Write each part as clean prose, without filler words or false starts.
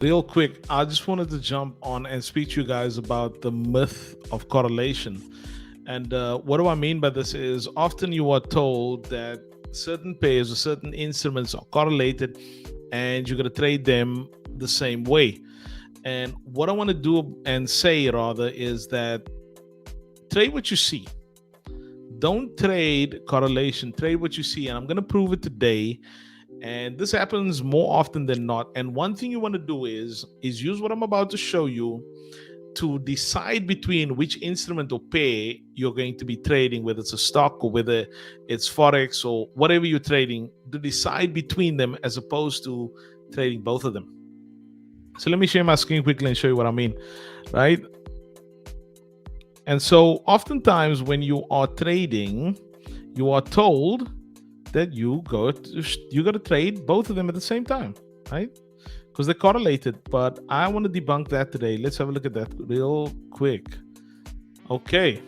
Real quick, I just wanted to jump on and speak to you guys about the myth of correlation. And what do I mean by this is often you are told that certain pairs or certain instruments are correlated and you're going to trade them the same way. And what I want to do and say rather is that trade what you see. Don't trade correlation, trade what you see. And I'm going to prove it today, and this happens more often than not. And one thing you want to do is use what I'm about to show you to decide between which instrument or pair you're going to be trading, whether it's a stock or whether it's forex or whatever you're trading, to decide between them as opposed to trading both of them. So let me share my screen quickly and show you what I mean, right? And so oftentimes when you are trading, you are told that you got to trade both of them at the same time, right? Because they're correlated. But I want to debunk that today. Let's have a look at that real quick. Okay,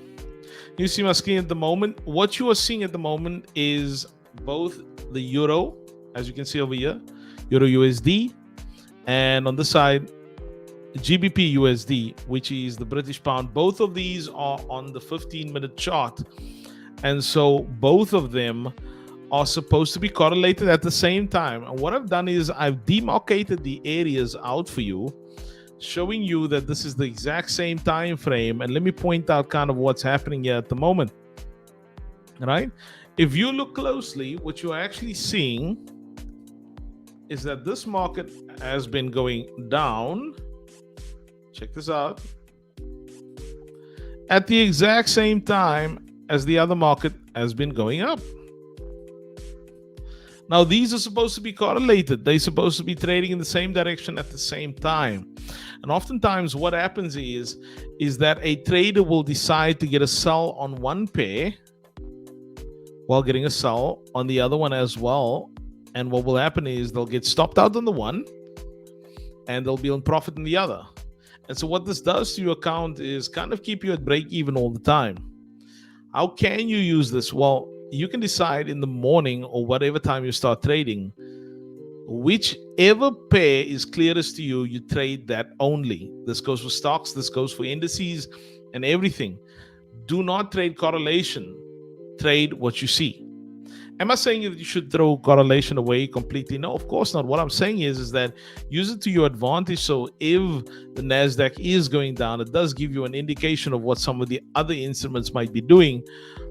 you see my screen at the moment. What you are seeing at the moment is both the euro, as you can see over here, euro USD, and on the side GBP USD, which is the British pound. Both of these are on the 15-minute chart, and so both of them are supposed to be correlated at the same time. And what I've done is I've demarcated the areas out for you, showing you that this is the exact same time frame. And let me point out kind of what's happening here at the moment. All right? If you look closely, what you're actually seeing is that this market has been going down. Check this out. At the exact same time as the other market has been going up. Now, these are supposed to be correlated. They're supposed to be trading in the same direction at the same time. And oftentimes what happens is that a trader will decide to get a sell on one pair while getting a sell on the other one as well. And what will happen is they'll get stopped out on the one and they'll be on profit in the other. And so what this does to your account is kind of keep you at break even all the time. How can you use this? Well, you can decide in the morning or whatever time you start trading, whichever pair is clearest to you, you trade that only. This goes for stocks, this goes for indices and everything. Do not trade correlation. Trade what you see. Am I saying that you should throw correlation away completely? No, of course not. What I'm saying is that use it to your advantage. So if the NASDAQ is going down, it does give you an indication of what some of the other instruments might be doing.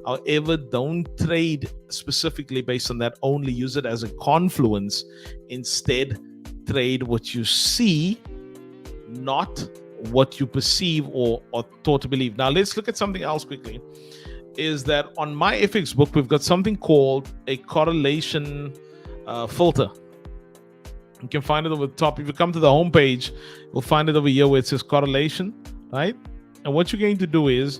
However, don't trade specifically based on that. Only use it as a confluence. Instead, trade what you see, not what you perceive or thought to believe. Now, let's look at something else quickly. Is that on my FX book, we've got something called a correlation filter. You can find it over the top. If you come to the home page, you'll find it over here where it says correlation, right? And what you're going to do is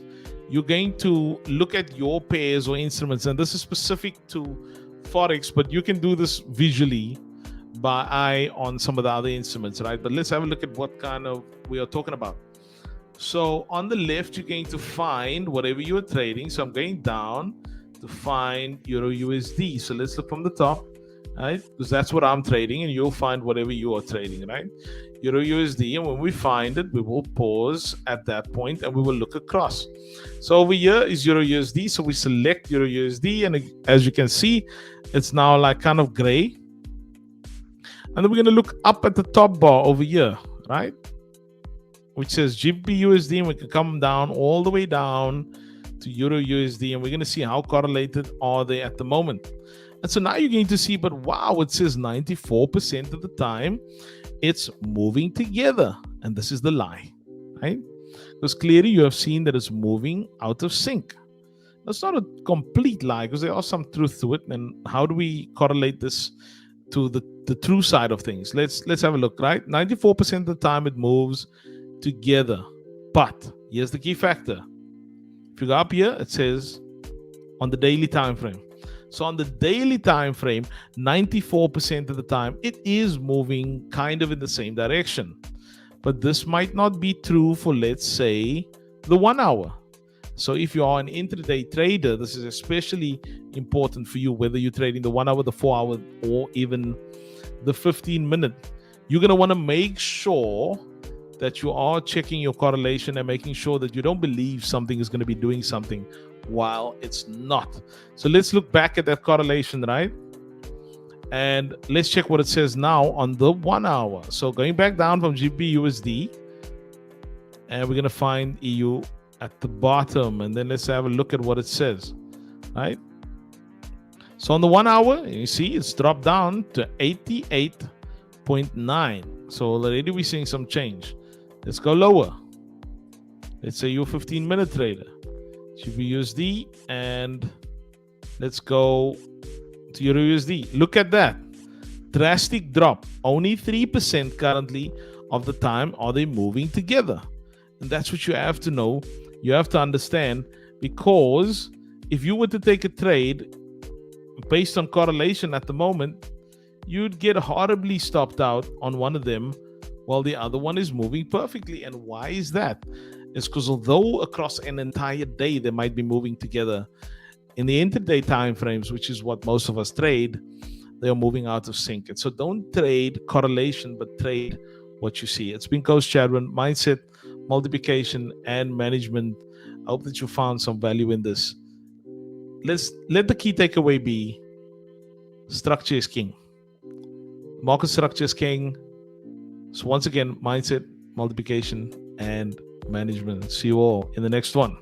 you're going to look at your pairs or instruments, and this is specific to Forex, but you can do this visually by eye on some of the other instruments, right? But let's have a look at what kind of we are talking about. So on the left, you're going to find whatever you are trading. So I'm going down to find Euro USD. So let's look from the top, right? Because that's what I'm trading, and you'll find whatever you are trading, right? Euro USD. And when we find it, we will pause at that point and we will look across. So over here is Euro USD. So we select Euro USD, and as you can see, it's now like kind of gray. And then we're going to look up at the top bar over here, right? Which says GBP USD, and we can come down all the way down to Euro USD, and we're going to see how correlated are they at the moment. And so now you're going to see, but wow, it says 94% of the time it's moving together, and this is the lie, right? Because clearly you have seen that it's moving out of sync. That's not a complete lie, because there are some truth to it. And how do we correlate this to the true side of things? Let's have a look, right? 94% of the time it moves together, but here's the key factor. If you go up here, it says on the daily time frame. So on the daily time frame, 94% of the time it is moving kind of in the same direction. But this might not be true for, let's say, the 1 hour. So if you are an intraday trader, this is especially important for you, whether you're trading the 1 hour, the 4 hour, or even the 15-minute. you're going to want to make sure that you are checking your correlation and making sure that you don't believe something is going to be doing something while it's not. So let's look back at that correlation, right? And let's check what it says now on the 1 hour. So going back down from GBUSD, and we're going to find EU at the bottom, and then let's have a look at what it says, right? So on the 1 hour, you see it's dropped down to 88.9. So already we're seeing some change. Let's go lower. Let's say you're a 15-minute trader. GBUSD, and let's go to Euro USD. Look at that. Drastic drop. Only 3% currently of the time are they moving together. And that's what you have to know. You have to understand, because if you were to take a trade based on correlation at the moment, you'd get horribly stopped out on one of them while the other one is moving perfectly. And why is that? It's because although across an entire day they might be moving together, in the intraday time frames, which is what most of us trade, they are moving out of sync. And so don't trade correlation, but trade what you see. It's been Coach Chadwin, mindset, multiplication, and management. I hope that you found some value in this. Let the key takeaway be: structure is king. Market structure is king. So once again, mindset, multiplication, and management. See you all in the next one.